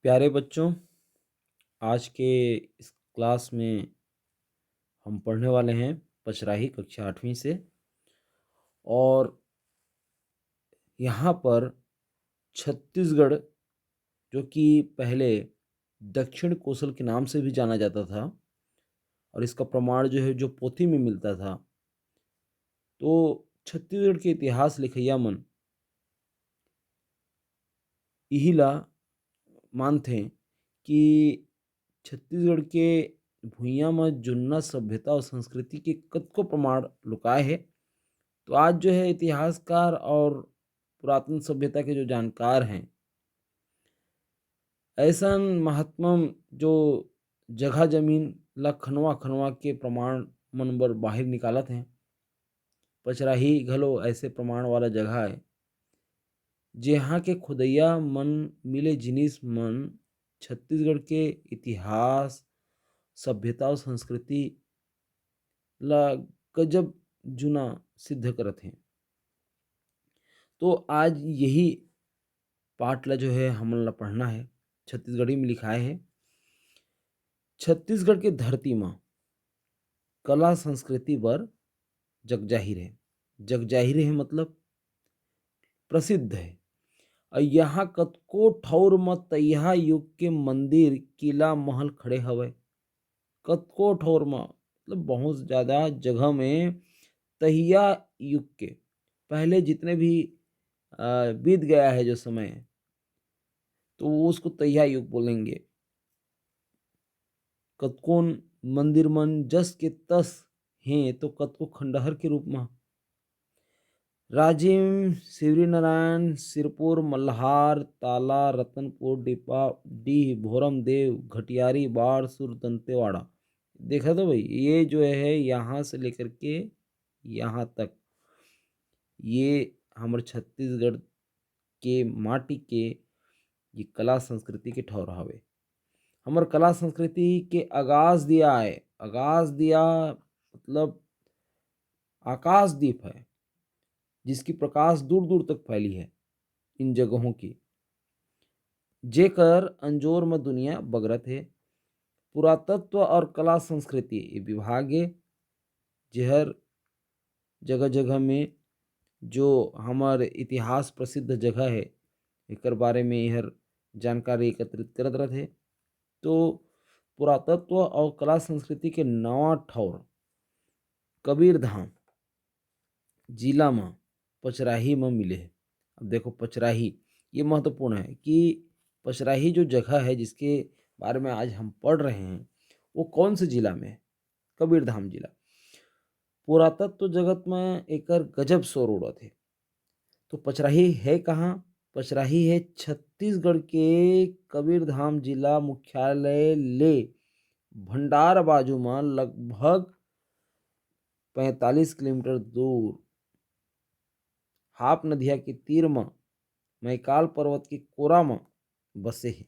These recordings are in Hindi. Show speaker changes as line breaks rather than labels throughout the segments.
प्यारे बच्चों, आज के इस क्लास में हम पढ़ने वाले हैं पचराही कक्षा 8वीं से। और यहाँ पर छत्तीसगढ़, जो कि पहले दक्षिण कोसल के नाम से भी जाना जाता था, और इसका प्रमाण जो है जो पोथी में मिलता था, तो छत्तीसगढ़ के इतिहास लिखैया मन यही ला मानथे कि छत्तीसगढ़ के भुइयां में जुन्ना सभ्यता और संस्कृति के कतको प्रमाण लुकाए है। तो आज जो है इतिहासकार और पुरातन सभ्यता के जो जानकार हैं, ऐसन महात्मम जो जगह जमीन ला खनवा खनवा के प्रमाण मन बर बाहिर निकालत हैं। पचराही घलो ऐसे प्रमाण वाला जगह है जहाँ के खुदैया मन मिले जिनिस मन छत्तीसगढ़ के इतिहास, सभ्यता और संस्कृति ला गजब जुना सिद्ध करत हैं। तो आज यही पाठ ला जो है हमन ला पढ़ना है। छत्तीसगढ़ी में लिखाए है, छत्तीसगढ़ के धरती माँ कला संस्कृति बर जगजाहिर है। जगजाहिर है मतलब प्रसिद्ध है। और यहाँ कतको ठौर म तइहा युग के मंदिर, किला, महल खड़े हवे। कतको ठौर म मतलब बहुत ज़्यादा जगह में तहिया युग के पहले जितने भी बीत गया है जो समय, तो वो उसको तैया युग बोलेंगे। कतको मंदिर मन जस के तस हैं, तो कतको खंडहर के रूप में। राजिम, शिवरीनारायण, सिरपुर, मल्हार, ताला, रतनपुर, डिपा, डीह, भोरम देव, घटियारी, बाढ़, सुर, दंतेवाड़ा। देखा तो भाई, ये जो है यहाँ से लेकर के यहाँ तक, ये हमारे छत्तीसगढ़ के माटी के ये कला संस्कृति के ठौर हवे। हमर कला संस्कृति के आगाज दिया है। आगाज दिया मतलब आकाशदीप है, जिसकी प्रकाश दूर दूर तक फैली है इन जगहों की, जेकर अंजोर में दुनिया बगरत है। पुरातत्व और कला संस्कृति ये विभाग है, जेहर जगह जगह में जो हमार इतिहास प्रसिद्ध जगह है एकर बारे में यहर जानकारी एकत्रित करत रहथे। तो पुरातत्व और कला संस्कृति के नवा ठौर कबीरधाम जिला में पचराही में मिले है। अब देखो, पचराही ये महत्वपूर्ण है कि पचराही जो जगह है जिसके बारे में आज हम पढ़ रहे हैं, वो कौन से जिला में है? कबीरधाम जिला। पुरातत्व जगत में एकर गजब शोर उड़त है। तो पचराही है कहाँ? पचराही है छत्तीसगढ़ के कबीरधाम जिला मुख्यालय ले भंडार बाजू में लगभग 45 किलोमीटर दूर, हाप नदिया के तीर में, मैकाल पर्वत के कोरा में बसे है।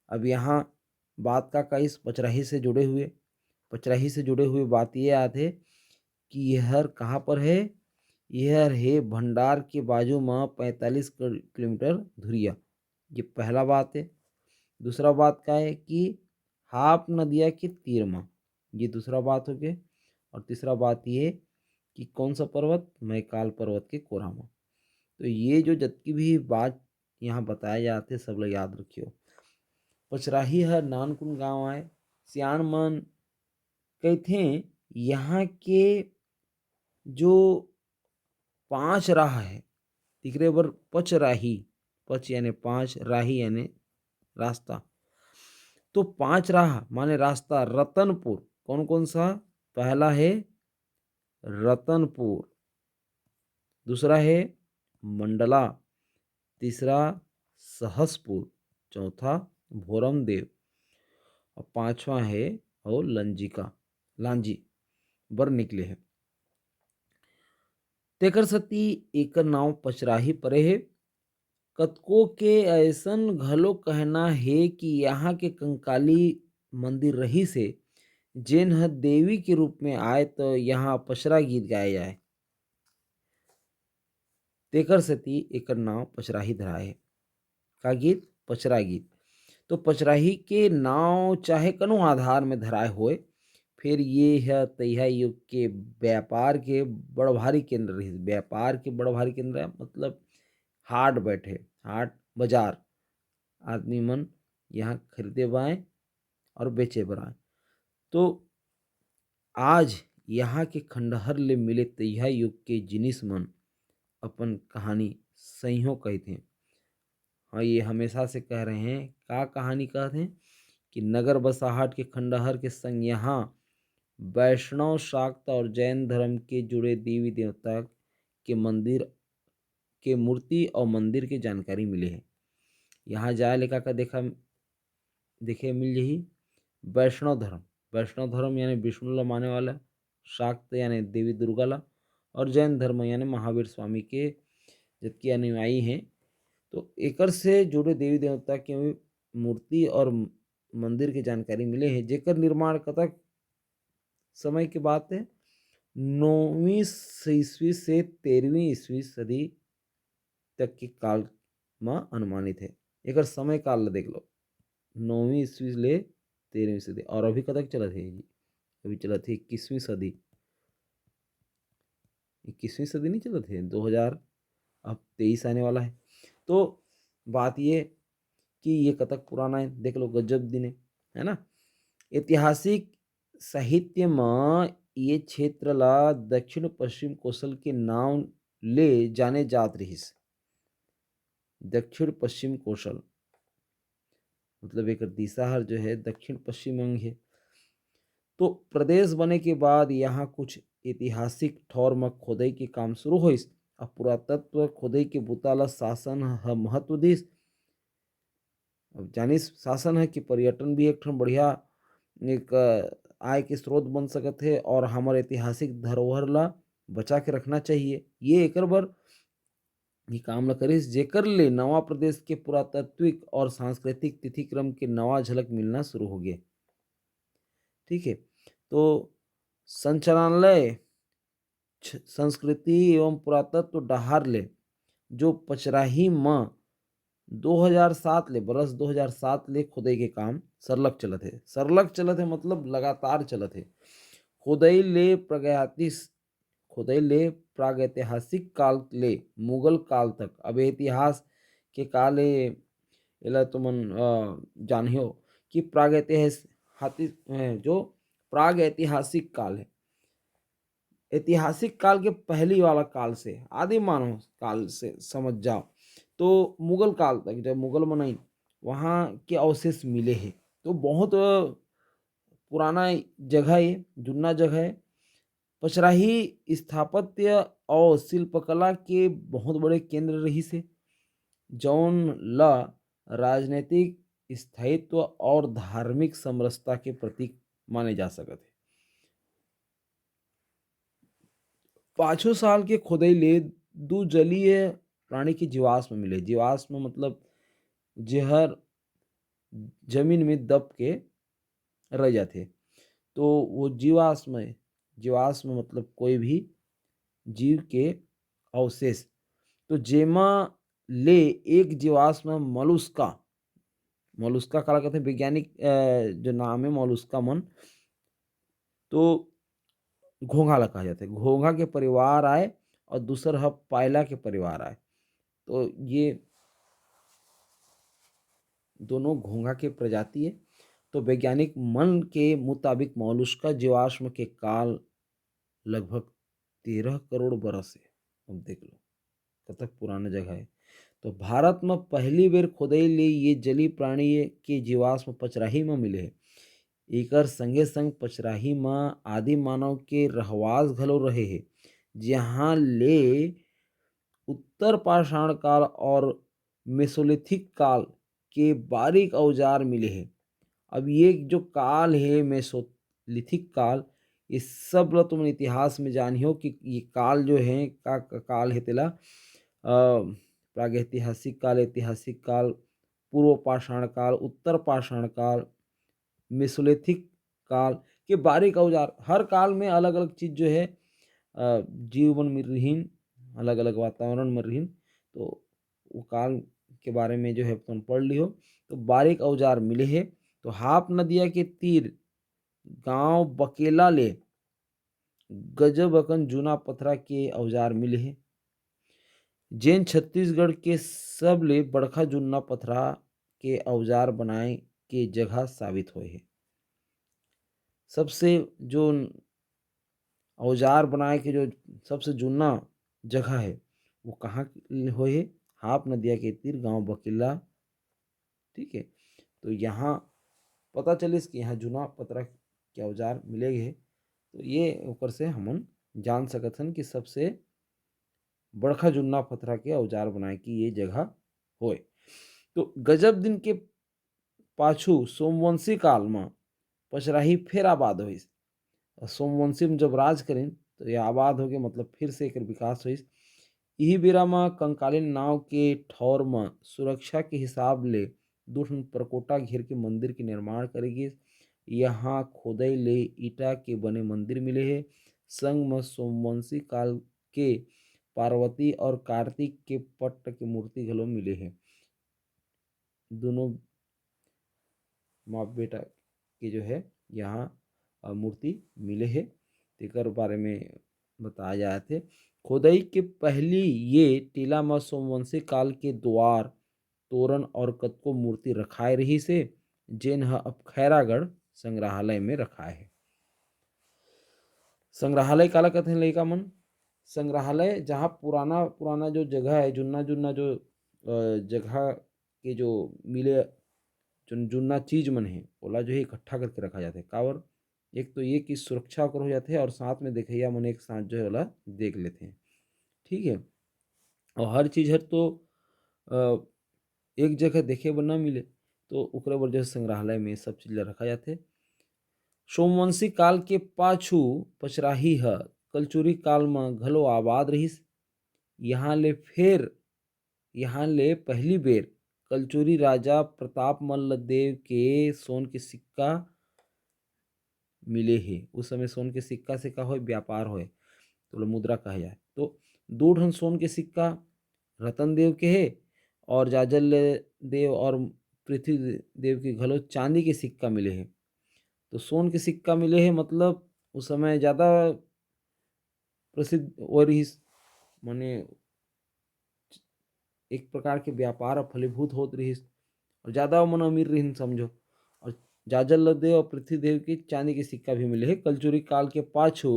अब यहाँ बात का इस पचराही से जुड़े हुए, बात ये आते कि यह कहाँ पर है। यह है भंडार के बाजू में 45 किलोमीटर धुरिया। ये पहला बात है। दूसरा बात का है कि हाप नदिया के तीर में, ये दूसरा बात हो गया। और तीसरा बात ये कि कौन सा पर्वत? मैकाल पर्वत के कोरा में। तो ये जो जितनी भी बात यहाँ बताए जाते सब लोग याद रखियो। पचराही है नानकुन गांव आए, सियान मन कहते यहाँ के जो 5 राह है तिकरे बर पचराही। पच यानी 5, राही यानी रास्ता। तो 5 राह माने रास्ता। रतनपुर कौन कौन सा? पहला है रतनपुर, दूसरा है मंडला, तीसरा सहसपुर, चौथा भोरम देव, और पांचवा है और लांजी बर निकले है। तेकर सती एकर नाव पचराही परे है। कतको के ऐसन घलो कहना है कि यहाँ के कंकाली मंदिर रही से जेन ह देवी के रूप में आए, तो यहाँ पचरा गीत गाए जाए, तेकर सेती एकर नाव पचराही धराए है। का गीत? पचरा गीत। तो पचराही के नाव चाहे कनु आधार में धराए होए, फिर ये है तइहा युग के व्यापार के बड़ भारी केंद्र रहिस। व्यापार के बड़ भारी केंद्र मतलब हाट बैठे, हाट बाजार, आदमी मन यहाँ खरीदे बाएँ और बेचे बर आए। तो आज यहाँ के खंडहर ले मिले तइहा युग के जिनिस मन अपन कहानी सहीहों कहथे। हाँ, ये हमेशा से कह रहे हैं, का कहानी कहते हैं कि नगर बसाहट के खंडहर के संग यहाँ वैष्णव, शाक्त और जैन धर्म के जुड़े देवी देवता के मंदिर के मूर्ति और मंदिर के जानकारी मिले है। यहाँ जाए लेखा का देखे मिल जही वैष्णव धर्म यानी विष्णु ला माने वाला, शाक्त यानी देवी दुर्गा ला, और जैन धर्म यानी महावीर स्वामी के जितके अनुयायी हैं। तो एकर से जुड़े देवी देवता के मूर्ति और मंदिर की जानकारी मिले है, जेकर निर्माण कतक समय के बात है 9वीं ईस्वी से 13वीं ईस्वी सदी तक के काल में अनुमानित है। एकर समय काल ला देख लो, 9वीं ईस्वी ले 13वीं सदी, और अभी कतक चलत है जी? अभी चलत है 21वीं सदी। 21वीं सदी नहीं चलत है, 2000 अब 23 आने वाला है। तो बात ये कि ये कतक पुराना है, देख लो, गजब दिन है ना। ऐतिहासिक साहित्य में ये क्षेत्र ला दक्षिण पश्चिम कौशल के नाम ले जाने जात रहिस। दक्षिण पश्चिम कौशल मतलब एक दिशा हर जो है दक्षिण पश्चिम अंग है। तो प्रदेश बने के बाद यहाँ कुछ ऐतिहासिक ठौर में खोदाई के काम शुरू होइस। अब पुरातत्व खोदाई के बूता ला शासन ह महत्व दिस। अब जानिस शासन है कि पर्यटन भी एक ठन बढ़िया एक आय के स्रोत बन सकत है, और हमारे ऐतिहासिक धरोहर ला बचा के रखना चाहिए। ये एकर बर ये काम ला करिस, जेकर ले नवा प्रदेश के पुरातात्विक और सांस्कृतिक तिथिक्रम के नवा झलक मिलना शुरू हो गए। ठीक है, तो संचालनालय संस्कृति एवं पुरातत्व डहार ले जो पचराही में 2007 ले बरस 2007 ले खुदाई के काम सरलग चलत है। सरलग चलत है मतलब लगातार चलत है। खुदाई ले प्रागैतिहासिक काल ले मुगल काल तक। अब इतिहास के काल एला तुमन जानियो कि जो प्रागैतिहासिक काल है, ऐतिहासिक काल के पहली वाला काल से आदि मानव काल से समझ जाओ तो मुगल काल तक, जब मुगल बनाई वहाँ के अवशेष मिले हैं। तो बहुत पुराना जगह है, जुन्ना जगह है। पचराही स्थापत्य और शिल्पकला के बहुत बड़े केंद्र रही से, जौन ला राजनीतिक स्थायित्व और धार्मिक समरसता के प्रतीक माने जा सकते हैं। 5 साल के खुदाई ले दो जलीय प्राणी के जीवाश्म मिले। जीवाश्म मतलब जहर जमीन में दब के रह जाते। तो वो जीवाश्म मतलब कोई भी जीव के अवशेष। तो जेमा ले एक जीवाश्म मोलुस्का काला कहते हैं, वैज्ञानिक जो नाम है मोलुस्का मन, तो घोंघा ला कहा जाता है। घोंघा के परिवार आए और दूसरा पायला के परिवार आए। तो ये दोनों घोंघा के प्रजाति है। तो वैज्ञानिक मन के मुताबिक मोलुस्का जीवाश्म के काल लगभग 13 करोड़ बरस है। अब देख लो कतक पुराना जगह है। तो भारत में पहली बेर खोदाई ले ये जली प्राणी के जीवाश्म पचराही में मिले है। एकर संगे संग पचराही में आदि मानव के रहवास घलो रहे है, जहाँ ले उत्तर पाषाण काल और मेसोलिथिक काल के बारीक औजार मिले हैं। अब ये जो काल है मेसोलिथिक काल, इस सब ला तुम इतिहास में जानियो कि ये काल जो है का काल है तेला प्रागैतिहासिक काल, ऐतिहासिक काल, पूर्व पाषाण काल, उत्तर पाषाण काल, मेसोलिथिक काल के बारीक औजार। हर काल में अलग अलग चीज जो है जीवन में रहीन, अलग अलग वातावरण में रहीन। तो वो काल के बारे में जो है तुम पढ़ लियो। तो बारीक औजार मिले है। तो हाप नदिया के तीर गांव बकेला ले गजब अकन जूना पथरा के औजार मिले है। जेन छत्तीसगढ़ के सब ले बड़खा जुन्ना पथरा के औजार बनाए के जगह साबित होए है। सबसे जो औजार बनाए के जो सबसे जुन्ना जगह है वो कहाँ होए है? हाप नदिया के तीर गांव बकेला। ठीक है, तो यहाँ पता चलिस कि यहाँ जूना पथरा के औजार मिलेगे। तो ये ऊपर से हमन जान सकत हन कि सबसे बड़खा जुन्ना पथरा के औजार बनाए की ये जगह होए। तो गजब दिन के पाछू सोमवंशी काल में पचराही फिर आबाद होइस। सोमवंशी में जब राज करें तो ये आबाद हो गए, मतलब फिर से एक विकास होइस। यही बेरा में कंकालीन नाव के ठौर में सुरक्षा के हिसाब ले दो ठन परकोटा घेर के मंदिर के निर्माण करे गिस। यहाँ खोदई ले ईटा के बने मंदिर मिले है। संग में सोमवंशी काल के पार्वती और कार्तिक के पट्ट के मूर्ति घलो मिले है। दोनों माँ बेटा के जो है यहाँ मूर्ति मिले है। तेकर बारे में बताया जाए थे। खोदई के पहली ये टीला में सोमवंशी काल के द्वार तोरण और कतको मूर्ति रखाए रही से, जेन ह अब खैरागढ़ संग्रहालय में रखाए है। संग्रहालय काला कहते हैं लइका मन? संग्रहालय जहाँ पुराना पुराना जो जगह है, जुन्ना जुन्ना जो जगह के जो मिले जो जुन्ना चीज मन है ओला जो है इकट्ठा करके रखा जाता है। काबर? एक तो ये कि सुरक्षा कर हो जाते हैं और साथ में देखैया मन एक साथ जो है ओला देख लेते हैं। ठीक है, और हर चीज हर तो एक जगह देखे बर ना मिले, तो ओकरे बर जो संग्रहालय में सब चीज ला रखा जाते। सोमवंशी काल के पाछू पचराही ह कलचुरी काल में घलो आबाद रहिस। यहाँ ले पहली बेर कलचुरी राजा प्रताप मल्ल देव के सोन के सिक्का मिले हे। उस समय सोन के सिक्का से का होय? व्यापार होय, तो मुद्रा कहा जाए। तो दो ठन सोन के सिक्का रतन देव के हे और जाजल देव और पृथ्वी देव के घलो चांदी के सिक्का मिले हे। तो सोन के सिक्का मिले हे मतलब उस समय ज़्यादा प्रसिद्ध हो रहिस, माने एक प्रकार के व्यापार फलीभूत होत रहिस और ज़्यादा मन अमीर रहिन समझो। और जाजल देव और पृथ्वीदेव के चांदी के सिक्का भी मिले है। कलचुरी काल के पाछू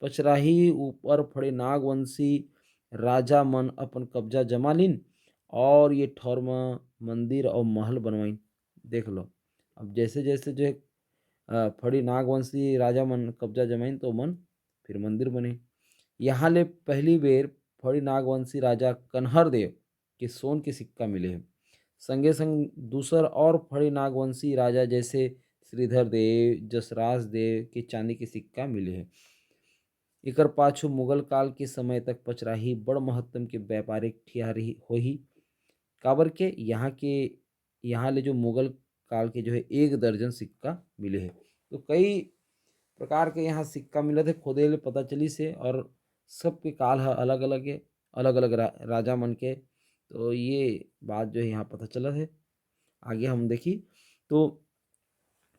पचराही ऊपर फड़े नागवंशी राजा मन अपन कब्जा जमा लिन और ये ठौर में मंदिर और महल बनवाइन। देख लो, अब जैसे जैसे जो फड़ी नागवंशी राजा मन कब्जा जमाइन तो मन फिर मंदिर बने। यहाँ ले पहली बेर फड़ी नागवंशी राजा कन्हर देव के सोन के सिक्का मिले हैं। संगे संग दूसर और फड़ी नागवंशी राजा जैसे श्रीधर देव जसराज देव के चांदी के सिक्का मिले हैं। एकर पाछू मुगल काल के समय तक पचराही बड़ महत्तम के व्यापारिक ठियारी होही। काबर के यहाँ ले जो मुगल काल के जो है 1 दर्जन सिक्का मिले हैं। तो कई प्रकार के यहाँ सिक्का मिले थे, खोदे ले पता चली से, और सबके काल है अलग अलग है, अलग अलग राजा मन के। तो ये बात जो है यहाँ पता चला है। आगे हम देखी तो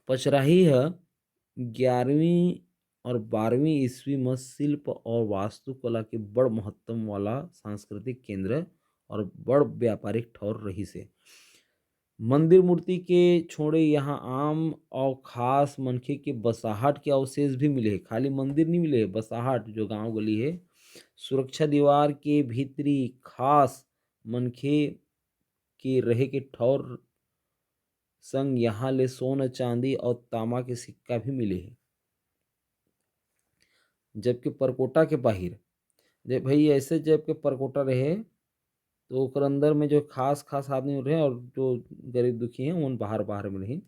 पचराही है 11वीं और 12वीं ईस्वी में शिल्प और वास्तुकला के बड़ महत्तम वाला सांस्कृतिक केंद्र और बड़ व्यापारिक ठौर रही से। मंदिर मूर्ति के छोड़े यहाँ आम और खास मनखे के बसाहट के अवशेष भी मिले हैं। खाली मंदिर नहीं मिले, बसाहट जो गांव गली है, सुरक्षा दीवार के भीतरी खास मनखे के रहे के ठौर संग यहाँ ले सोना चांदी और तांबा के सिक्का भी मिले हैं। जबकि परकोटा के बाहर जब भाई ऐसे जब के परकोटा रहे तो ओकर अंदर में जो खास खास आदमी रहे और जो गरीब दुखी हैं उन बाहर बाहर में रही।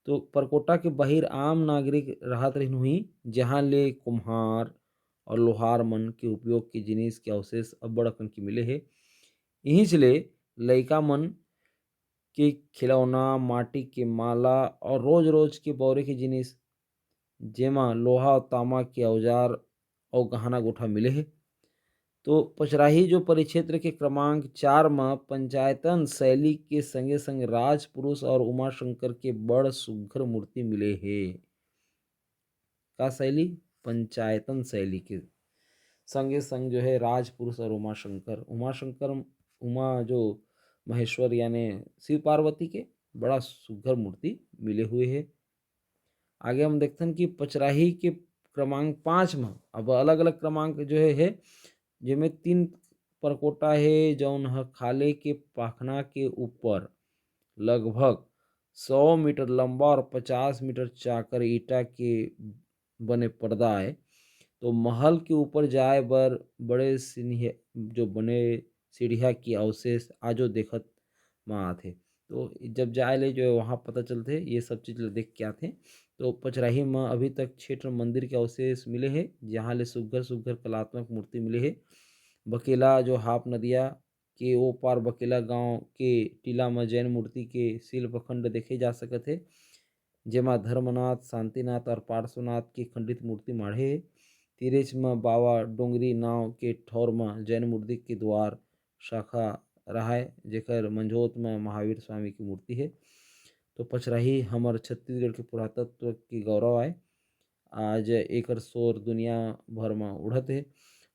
तो परकोटा के बाहर आम नागरिक राहत रही हुई, जहाँ ले कुम्हार और लोहार मन के उपयोग के जिनिस के अवशेष अब्बड़ अकन के मिले है। यहीं से ले लइका मन के खिलौना, माटी के माला और रोज रोज के बौरे के जिनिस जेमा लोहा और तांबा के औजार और गहना गुठा मिले है। तो पचराही जो परिक्षेत्र के क्रमांक 4 में पंचायतन शैली के संगे संग राजपुरुष और उमाशंकर के बड़ सुघ्घर मूर्ति मिले हे। का शैली? पंचायतन शैली के संगे संग जो है राजपुरुष और उमाशंकर, उमा जो महेश्वर यानी शिव पार्वती के बड़ा सुघ्घर मूर्ति मिले हुए है। आगे हम देखते हैं कि पचराही के क्रमांक 5 में अब अलग अलग क्रमांक जो है जिनमें 3 परकोटा है जौन ह खाले के पाखना के ऊपर लगभग 100 मीटर लंबा और 50 मीटर चाकर ईटा के बने पर्दा है। तो महल के ऊपर जाए बर बड़े सीढ़िया जो बने सीढ़िया की अवशेष आजो देखत में आथे। तो जब जाए ले जो है वहाँ पता चलते ये सब चीज़ ल देख के आथे। तो पचराही में अभी तक 6 ठन मंदिर के अवशेष मिले हैं जहाँ ले सुघ्घर सुघ्घर कलात्मक मूर्ति मिले है। बकेला जो हाप नदिया के ओ पार बकेला गांव के टीला में जैन मूर्ति के शिल्पखंड देखे जा सकत हे, जेमा धर्मनाथ, शांतिनाथ और पार्श्वनाथ की खंडित मूर्ति माढ़े हे। तिरेच में बावा डोंगरी नाव के ठौर में जैन मूर्ति के द्वार शाखा रहाय जेकर मंझोत में महावीर स्वामी की मूर्ति है। तो पचराही हमर छत्तीसगढ़ के पुरातत्व की गौरव आय। आज एकर शोर दुनिया भर में उड़त है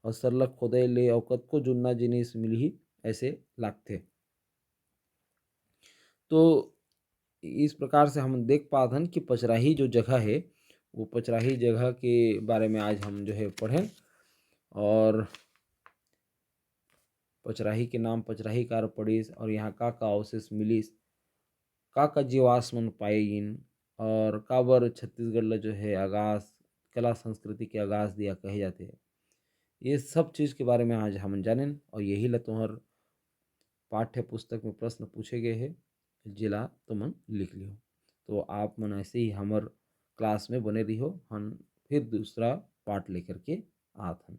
और सरलग खोदई ले अउ कतको जुन्ना जिनिस मिलही ऐसे लागथे। तो इस प्रकार से हम देख पात हन कि पचराही जो जगह है वो पचराही जगह के बारे में आज हम जो है पढ़ें और पचराही के नाम पचराही कार पड़िस और यहाँ का अवशेष मिलिस, का जीवाश्म मन पाए गिन और काबर छत्तीसगढ़ ला जो है आगाज कला संस्कृति के आगाज दिया कहे जाते। ये सब चीज़ के बारे में आज हम जानेन और यही ला तुहर पाठ्य पुस्तक में प्रश्न पूछे गए हैं जिला तुमन लिख लियो। तो आप मन ऐसे ही हमर क्लास में बने रहियो, हम फिर दूसरा पाठ लेकर के आत हन।